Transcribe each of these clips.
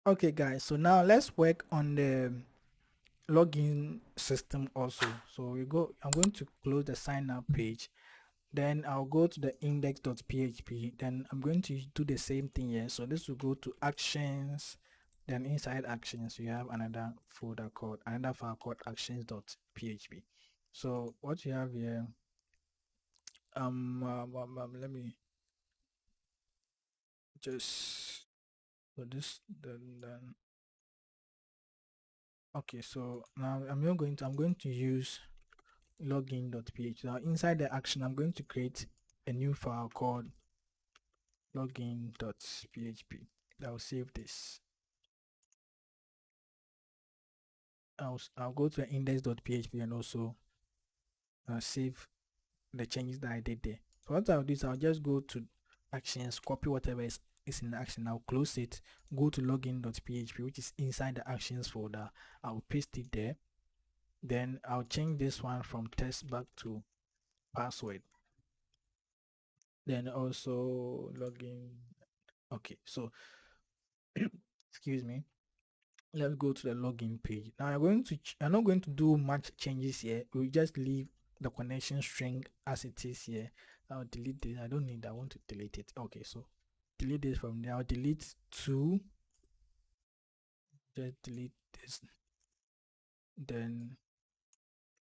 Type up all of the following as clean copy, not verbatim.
Okay, guys, so now let's work on the login system also. So I'm going to close the sign up page. Then I'll go to the index.php. Then I'm going to do the same thing here. So this will go to actions. Then inside actions, you have another file called actions.php. So what you have here, let me just so this then okay. So now I'm going to use login.php. Now inside the action, I'm going to create a new file called login.php. I'll save this. I'll go to the index.php and also save the changes that I did there. So what I'll do is I'll just go to actions, copy whatever is in action. I'll close it, go to login.php, which is inside the actions folder. I'll paste it there. Then I'll change this one from test back to password. Then also login. Okay, so excuse me. Let's go to the login page. Now I'm not going to do much changes here. We'll just leave the connection string as it is here. I'll delete this. I don't need that. I want to delete it. Okay, so delete this from there. I'll delete two. Just delete this. Then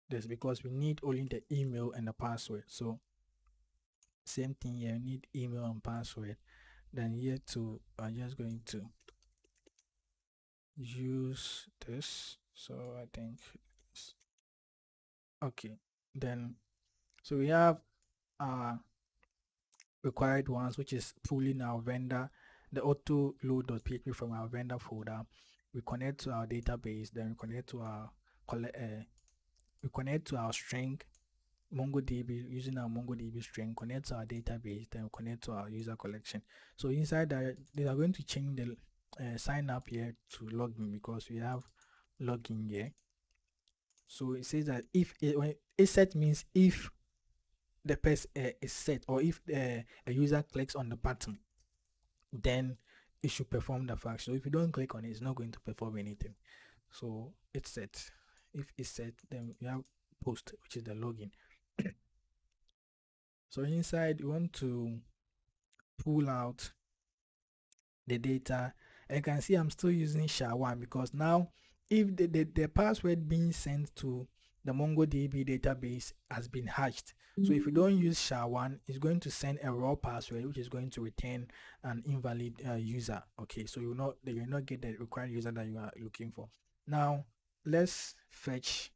this, because we need only the email and the password. So same thing here. We need email and password. Then here too, I'm just going to use this. So I think okay. Then so we have required ones, which is pulling our vendor, the auto load.php from our vendor folder. We connect to our database, then we connect to our string MongoDB, using our MongoDB string, connect to our database, then we connect to our user collection. So inside that, they are going to change the sign up here to login, because we have login here. So it says that if when a set means if the person is set, or if a user clicks on the button, then it should perform the function. So if you don't click on it, it's not going to perform anything. So it's set. If it's set, then you have post, which is the login. So inside, you want to pull out the data. And you can see I'm still using SHA-1, because now if the password being sent to the MongoDB database has been hashed. So if you don't use SHA-1, it's going to send a raw password, which is going to return an invalid user. Okay, so you will not get the required user that you are looking for. Now let's fetch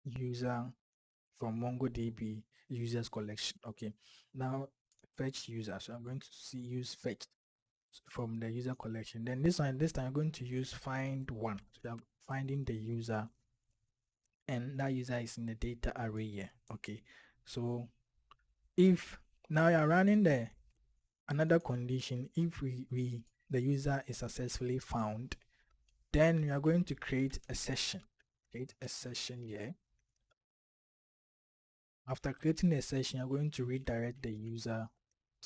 user from MongoDB users collection. Okay, now fetch user. So I'm going to use fetch from the user collection. Then this time I'm going to use find one. So I'm finding the user, and that user is in the data array here. Okay, so if now you're running another condition, if the user is successfully found, then we are going to create a session here. After creating a session, you're going to redirect the user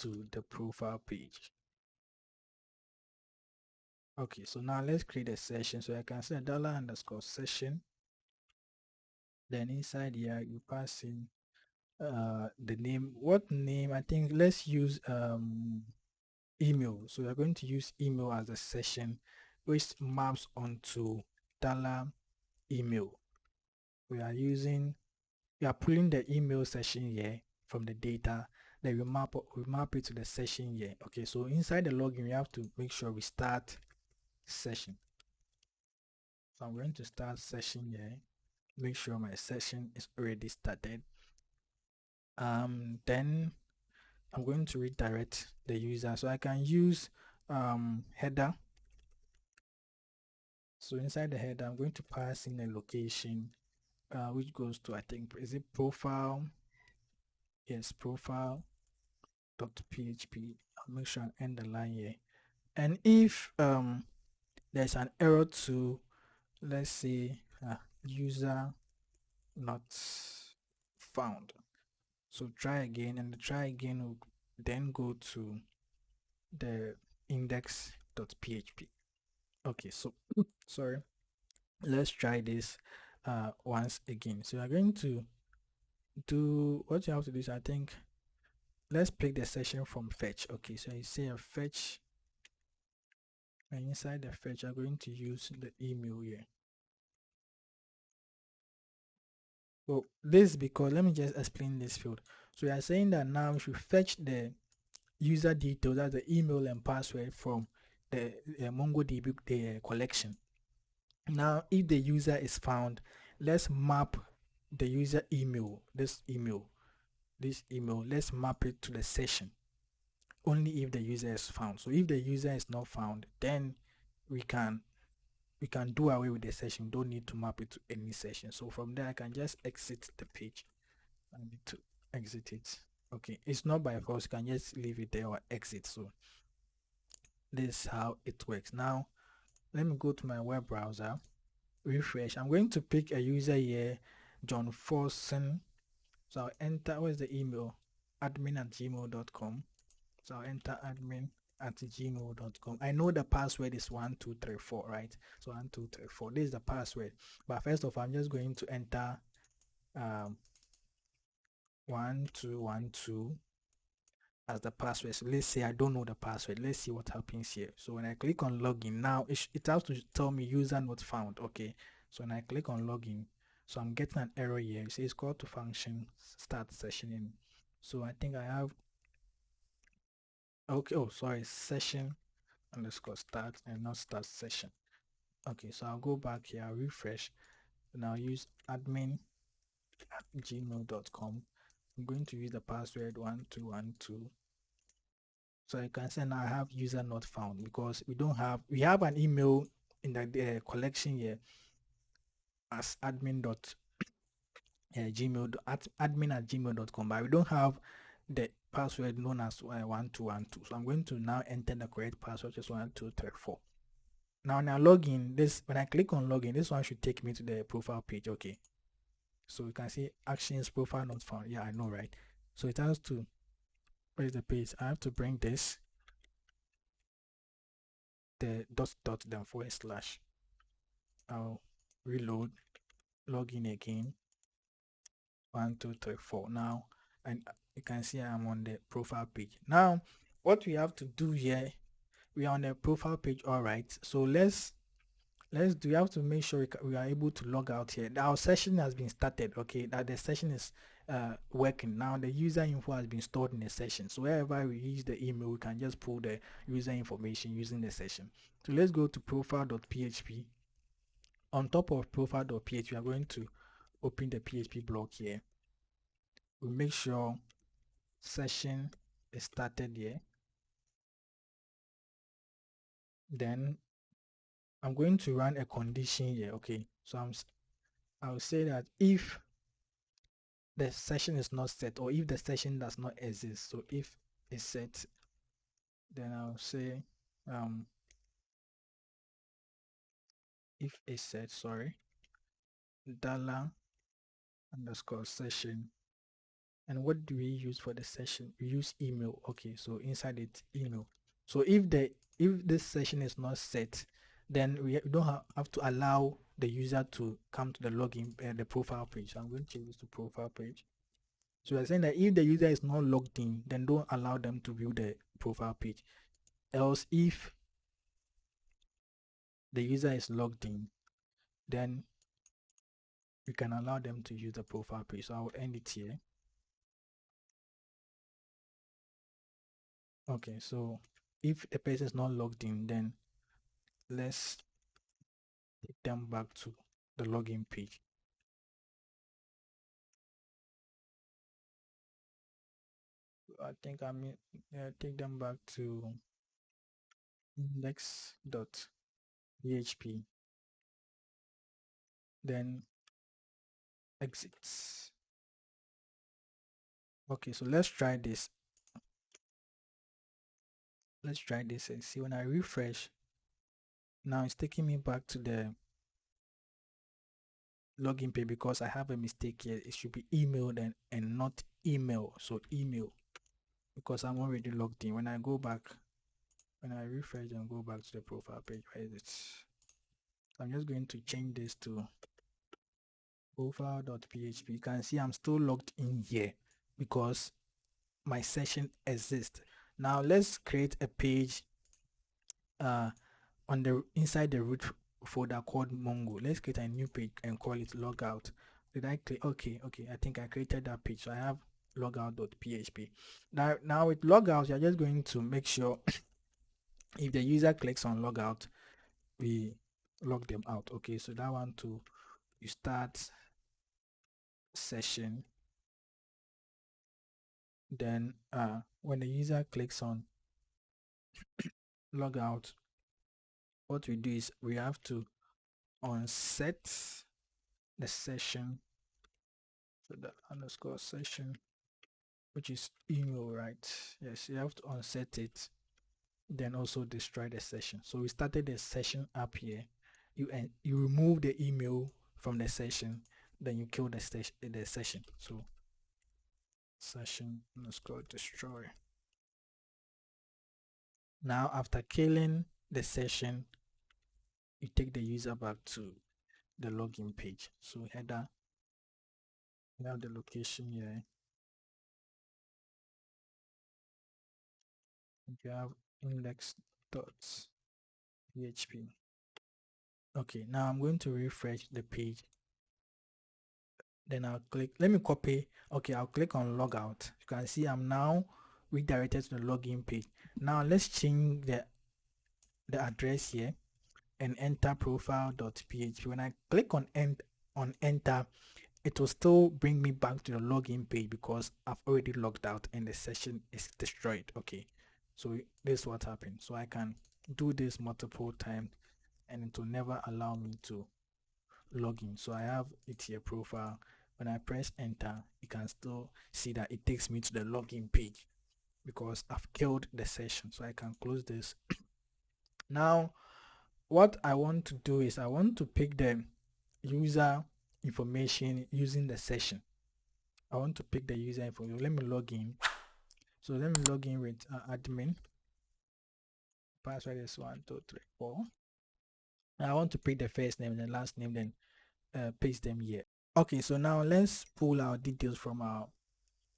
to the profile page. Okay, so now let's create a session. So I can say $_session. Then inside here, you pass in the name. What name? I think let's use email. So we're going to use email as a session, which maps onto $email. We are pulling the email session here from the data. Then we map it to the session here. Okay, so inside the login, we have to make sure we start session. So I'm going to start session here. Make sure my session is already started. Then I'm going to redirect the user. So I can use header. So inside the header, I'm going to pass in a location which goes to, I think, is it profile? Yes, profile.php. I'll make sure I end the line here. And if there's an error to, let's say, user not found, so try again, and the try again will then go to the index .php. Okay, so sorry, let's try this once again. So you're going to do what you have to do is, I think, let's pick the session from fetch. Okay, so you say a fetch, and inside the fetch you're going to use the email here. Well, this is because, let me just explain this field. So we are saying that now we should fetch the user details, that's the email and password, from the MongoDB collection. Now, if the user is found, let's map the user email, this email, let's map it to the session only if the user is found. So if the user is not found, then we can do away with the session. Don't need to map it to any session. So from there I can just exit the page. I need to exit it. Okay, it's not by force, you can just leave it there or exit. So this is how it works. Now let me go to my web browser, refresh. I'm going to pick a user here, John Forson. So I'll enter, where's the email? admin@gmail.com. So I'll enter admin@gmail.com. I know the password is 1234, right? So 1234, this is the password. But first of all, I'm just going to enter 1212 as the password. So let's say I don't know the password. Let's see what happens here. So when I click on login, now it has to tell me user not found. Okay, so when I click on login, so I'm getting an error here. It says call to function start session in. So I think I have, okay, oh sorry, session underscore start and not start session. Okay, so I'll go back here, I'll refresh, and I'll use admin@gmail.com. I'm going to use the password 1212. So you can say now I have user not found because we have an email in the collection here as admin@gmail.com, but we don't have the password known as 1212. So I'm going to now enter the correct password, just 1234. Now when I log in, when I click on login, this one should take me to the profile page. Okay, so you can see actions, profile not found. Yeah, I know, right? So it has to, where's the page? I have to bring this, the dot then /. I'll reload, log in again, 1234. Now, and you can see I'm on the profile page. Now what we have to do here, we are on the profile page. All right, so let's do, we have to make sure we are able to log out here. Our session has been started. Okay, that the session is working now. The user info has been stored in the session, so wherever we use the email, we can just pull the user information using the session. So let's go to profile.php. On top of profile.php, we are going to open the PHP block here. We make sure session is started here. Then I'm going to run a condition here. Okay, so I'll say that if the session is not set, or if the session does not exist, so if it's set, then I'll say if it's set, sorry, $_session. And what do we use for the session? We use email. Okay, so inside it, email. So if this session is not set, then we don't have to allow the user to come to the login, the profile page. So I'm going to change this to profile page. So we're saying that if the user is not logged in, then don't allow them to view the profile page. Else, if the user is logged in, then we can allow them to use the profile page. So I'll end it here. Okay, so if the person is not logged in, then let's take them back to the login page. I think take them back to index.php, then exits. Okay, so let's try this. Let's try this and see. When I refresh, now it's taking me back to the login page because I have a mistake here. It should be email and not email. So email, because I'm already logged in. When I go back, when I refresh and go back to the profile page, where is it? I'm just going to change this to profile.php. You can see I'm still logged in here because my session exists. Now let's create a page on the inside the root folder called Mongo. Let's create a new page and call it logout. Did I click? Okay, I think I created that page. So I have logout.php. Now with logout, you're just going to make sure if the user clicks on logout, we log them out. Okay, so that one too, you start session. Then when the user clicks on logout, what we do is we have to unset the session, so that underscore session, which is email, right? Yes, you have to unset it, then also destroy the session. So we started the session up here. You remove the email from the session, then you kill the session. So session underscore destroy. Now after killing the session, you take the user back to the login page. So header, you have the location here. You have index.php. Okay, now I'm going to refresh the page. Then I'll click, let me copy. Okay, I'll click on logout. You can see I'm now redirected to the login page. Now let's change the address here and enter profile.php. When I click on enter, it will still bring me back to the login page because I've already logged out and the session is destroyed. Okay, so this is what happened. So I can do this multiple times and it will never allow me to log in. So I have it here, profile. When I press enter, you can still see that it takes me to the login page because I've killed the session. So I can close this. Now what I want to do is I want to pick the user information using the session. I want to pick the user information. Let me log in. So let me log in with admin. Password is 1234. I want to pick the first name and the last name, then paste them here. Okay, so now let's pull our details from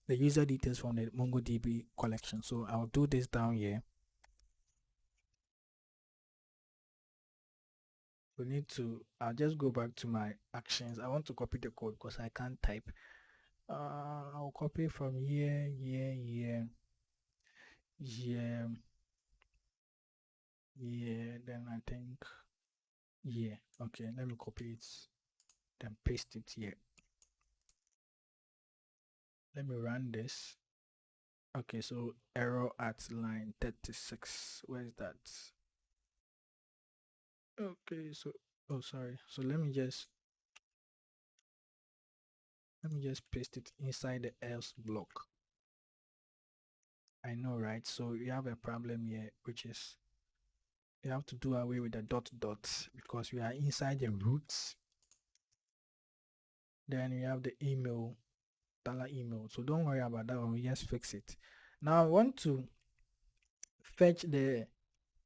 the user details from the MongoDB collection. So I'll do this down here. I'll just go back to my actions. I want to copy the code because I can't type. I'll copy from here, then I think, okay, let me copy it, then paste it here. Let me run this. Okay, so error at line 36. Where is that? Okay, so sorry. So let me just paste it inside the else block. I know, right? So you have a problem here, which is you have to do away with the dot because we are inside the roots. Then we have the email, $email. So don't worry about that one. We just fix it. Now I want to fetch the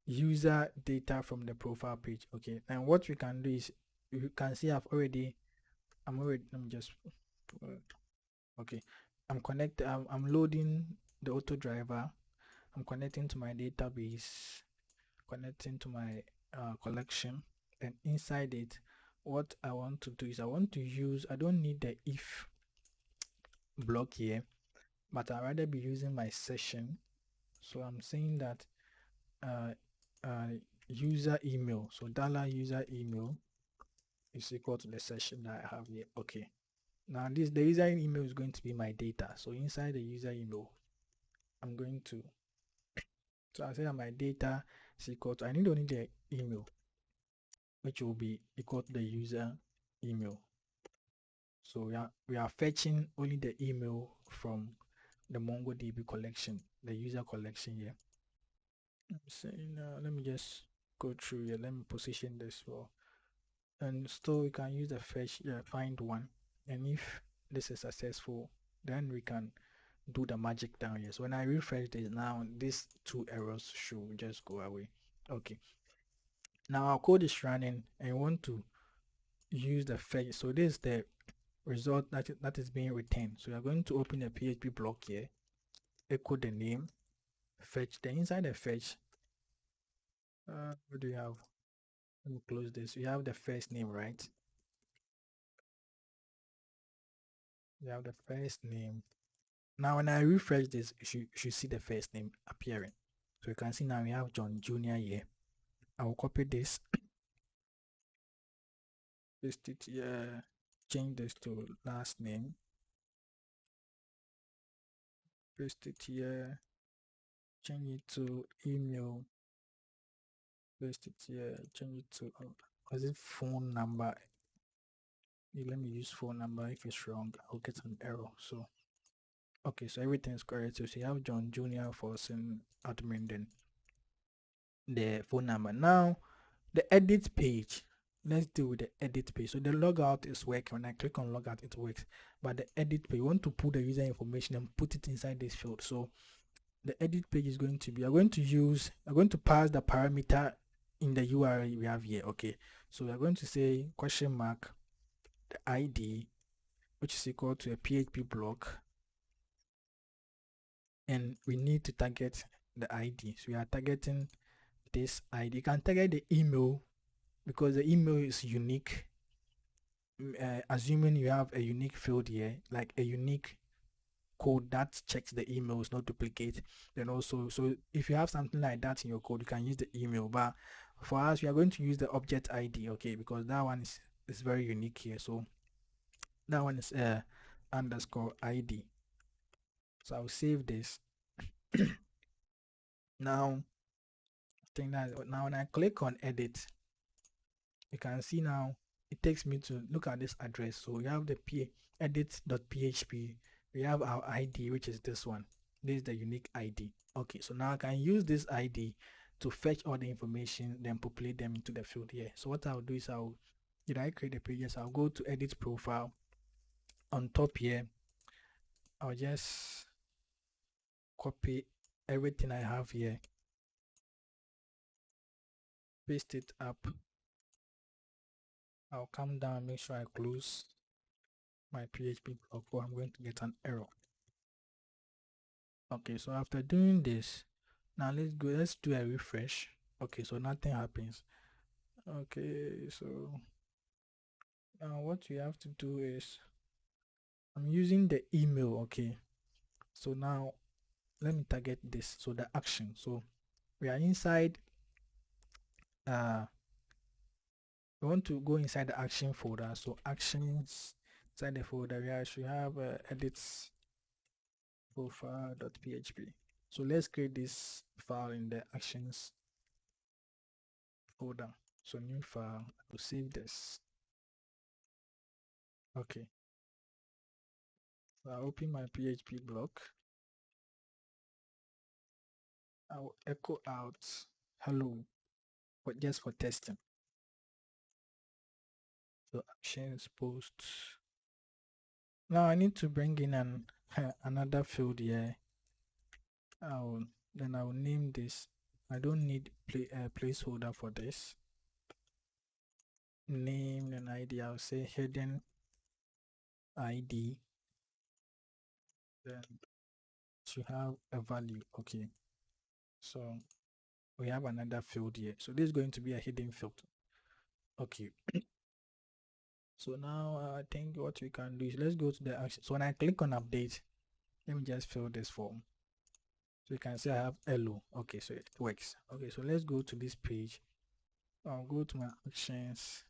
user data from the profile page. Okay, and what we can do is you can see let me just okay, I'm connected. I'm loading the auto driver. I'm connecting to my database, connecting to my collection, and inside it, what I want to do is I don't need the if block here, but I'd rather be using my session. So I'm saying that user email, so $user email is equal to the session that I have here. Okay, now the user email is going to be my data. So inside the user email, I'm going to, so I say that my data is equal to, I need only the email, which will be equal to the user email. So we are fetching only the email from the MongoDB collection, the user collection here. I'm saying, let me just go through here. Let me position this well. And still we can use the fetch find one. And if this is successful, then we can do the magic down here. So when I refresh this now, these two errors should just go away. Okay. Now our code is running and we want to use the fetch. So this is the result that is being returned. So we are going to open a PHP block here, echo the name, fetch. Then inside the fetch, what do you have? Let me close this. We have the first name, right? We have the first name. Now when I refresh this, you should see the first name appearing. So you can see now we have John Jr. here. I will copy this, paste it here, change this to last name, paste it here, change it to email, paste it here, change it to was it phone number? Let me use phone number. If it's wrong, I'll get an error. So okay, so everything is correct. So you have John Jr. for some admin, then the phone number. Now the edit page. Let's deal with the edit page. So the logout is working. When I click on logout, it works. But the edit page, you want to put the user information and put it inside this field. So the edit page is going to be, I'm going to pass the parameter in the URL we have here. Okay. So we're going to say question mark the ID, which is equal to a PHP block. And we need to target the ID. So we are targeting this ID. You can target the email because the email is unique. Assuming you have a unique field here, like a unique code that checks the emails, not duplicate. Then also, so if you have something like that in your code, you can use the email. But for us, we are going to use the object ID, okay, because that one is very unique here. So that one is underscore ID. So I'll save this. Now, I think that now when I click on edit, you can see now it takes me to look at this address. So we have the edit.php. We have our ID, which is this one. This is the unique ID. Okay, so now I can use this ID to fetch all the information, then populate them into the field here. So what I'll do is I create the pages, I'll go to edit profile. On top here, I'll just copy everything I have here, paste it up. I'll come down and make sure I close my PHP block or I'm going to get an error. Okay, so after doing this, now let's do a refresh. Okay, so nothing happens. Okay, so now what we have to do is I'm using the email. Okay, so now let me target this. So the action. So we are inside we want to go inside the action folder. So actions inside the folder we should have edits profile.php. So let's create this file in the actions folder. So new file, I will save this. Okay. So I open my PHP block. I will echo out hello, but just for testing. So actions post. Now I need to bring in another field here. Then I will name this. I don't need placeholder for this. Name and ID. I'll say hidden ID. Then to have a value. Okay. So we have another field here. So this is going to be a hidden field. Okay. So now I think what we can do is let's go to the action. So when I click on update, let me just fill this form. So you can see I have hello. Okay, so it works. Okay, so let's go to this page. I'll go to my actions,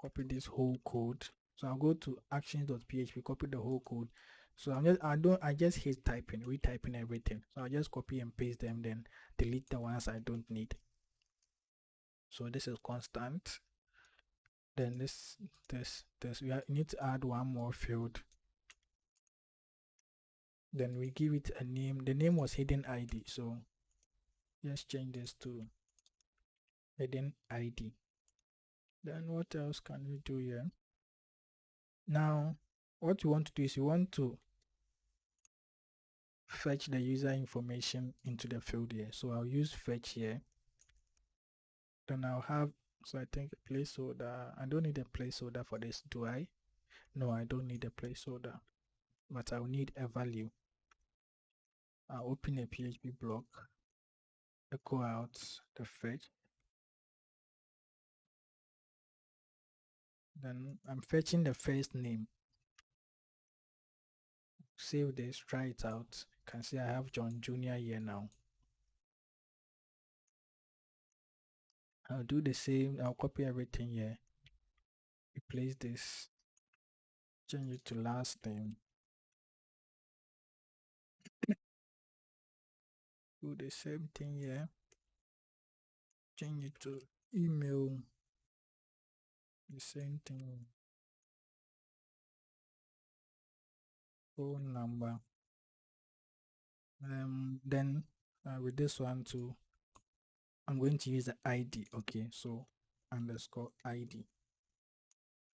copy this whole code. So I'll go to actions.php, copy the whole code. So I just hate retyping everything. So I'll just copy and paste them, then delete the ones I don't need. So this is constant. Then this we need to add one more field. Then we give it a name. The name was hidden ID, so let's change this to hidden ID. Then what else can we do here? Now what you want to do is you want to fetch the user information into the field here. So I'll use fetch here. Then I'll have, so I think a placeholder. I don't need a placeholder for this, do I? No, I don't need a placeholder, but I'll need a value. I'll open a PHP block, echo out the fetch. Then I'm fetching the first name. Save this, try it out. You can see I have John Jr. here now. I'll do the same. I'll copy everything here. Replace this. Change it to last name. Do the same thing here. Change it to email. The same thing. Phone number. Then with this one too, I'm going to use the ID. Okay, so underscore ID.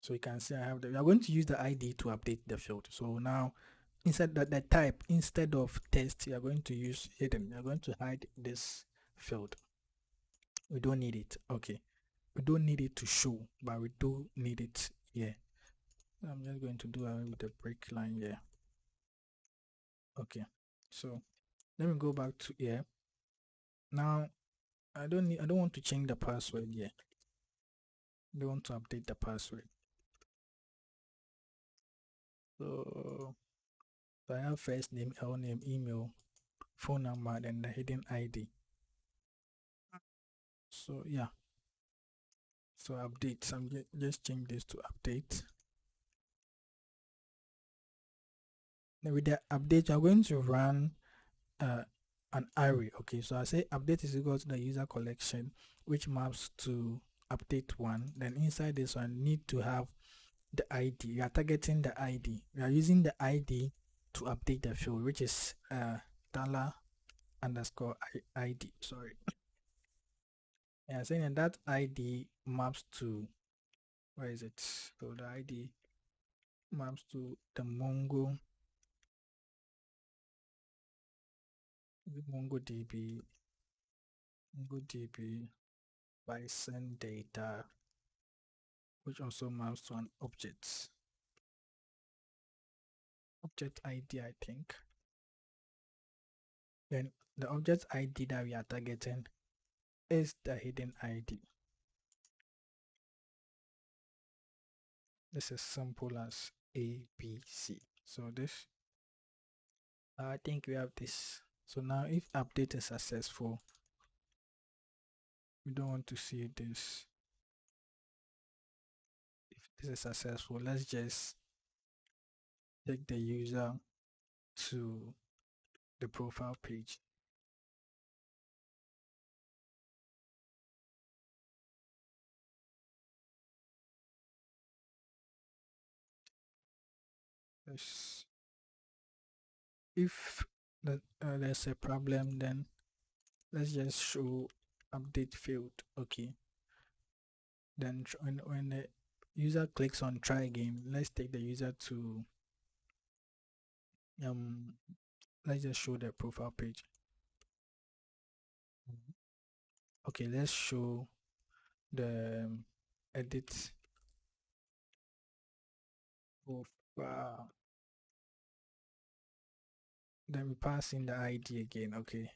So you can see I have we are going to use the ID to update the field. So now instead of the type, instead of text, you are going to use hidden. You are going to hide this field. We don't need it. Okay, we don't need it to show, but we do need it here. I'm just going to do away with the break line here. Okay, so let me go back to here. Now I don't want to change the password here. I don't want to update the password. So I have first name, L name, email, phone number, then the hidden ID. So yeah, so update. So I'm just change this to update. Now with the update, you're going to run an array. Okay, so I say update is equal to the user collection, which maps to update one. Then inside this one, need to have the ID. You are targeting the ID. We are using the ID to update the field, which is $_ID. Sorry. And I'm saying that ID maps to, where is it? So the ID maps to the MongoDB Bison data, which also maps to an object ID, I think. Then the object ID that we are targeting is the hidden ID. This is simple as ABC. So this, I think we have this. So now if update is successful, we don't want to see this. If this is successful, let's just take the user to the profile page. If there's a problem, then let's just show update field. Okay, then when the user clicks on try again, let's take the user to let's just show the profile page. Okay, let's show the edit of then we pass in the ID again. Okay,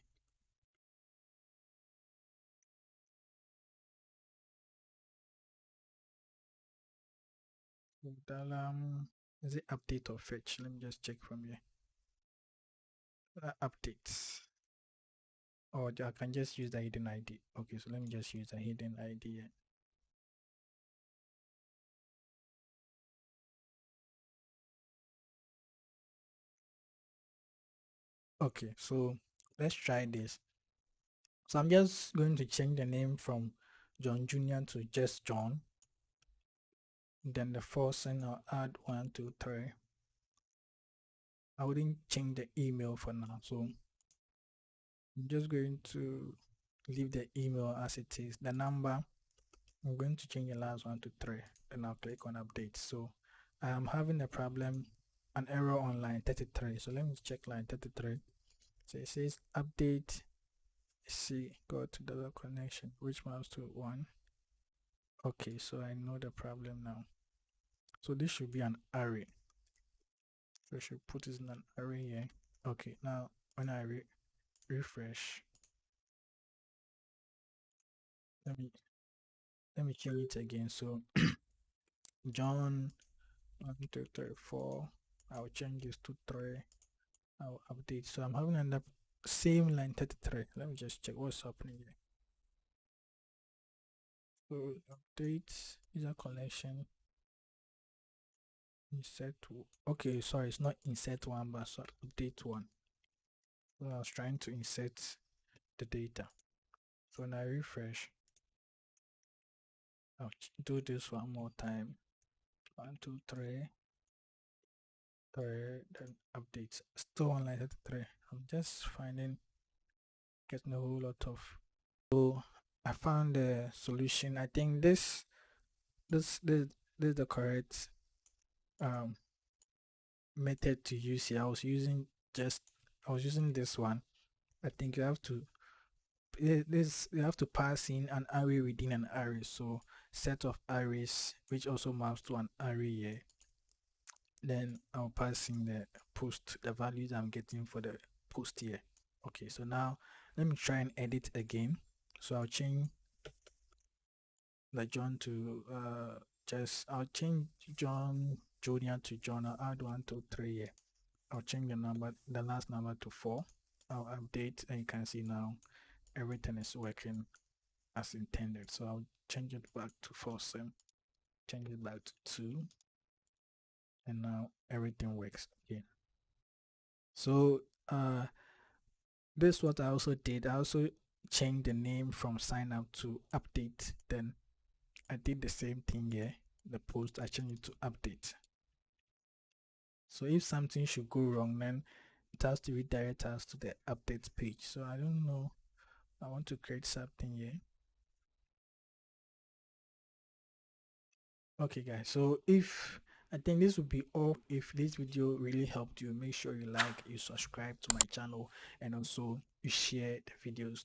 is it update or fetch? Let me just check from here. Updates, or I can just use the hidden ID. Okay, so let me just use the hidden ID here. Okay, so let's try this. So I'm just going to change the name from John Jr. to just John. Then the first thing I'll add 1, 2, 3. I wouldn't change the email for now, so I'm just going to leave the email as it is. The number, I'm going to change the last 1 to 3, and I'll click on update. So I am having a problem, an error on line 33. So let me check line 33. So it says update C go to dollar connection, which maps to 1. Okay, so I know the problem now. So this should be an array. So I should put this in an array here. Okay, now when I refresh, let me change it again. So John 1, 2, 3, 4. I'll change this to 3. I'll update. So I'm having another same line 33. Let me just check what's happening here. So update user collection insert. Okay, sorry, it's not insert one, but so update one. So I was trying to insert the data. So when I refresh, I'll do this one more time. 1, 2, 3. Then updates. Still on line 33. I'm just getting a whole lot of. So I found the solution. I think this is the correct method to use here. I was using this one. I think you have to pass in an array within an array. So set of arrays, which also maps to an array here. Then I'll pass in the values I'm getting for the post here. Okay, so now let me try and edit again. So I'll change the John to I'll change John Junior to John. I'll add 1, 2, 3 here. I'll change the last number to 4. I'll update, and you can see now everything is working as intended. So I'll change it back to 4, change it back to 2, and now everything works again. So this is what I also did. I also changed the name from sign up to update. Then I did the same thing here. The post, I changed it to update. So if something should go wrong, then it has to redirect us to the update page. So I don't know. I want to create something here. Okay guys, so I think this would be all. If this video really helped you, make sure you like, you subscribe to my channel, and also you share the videos.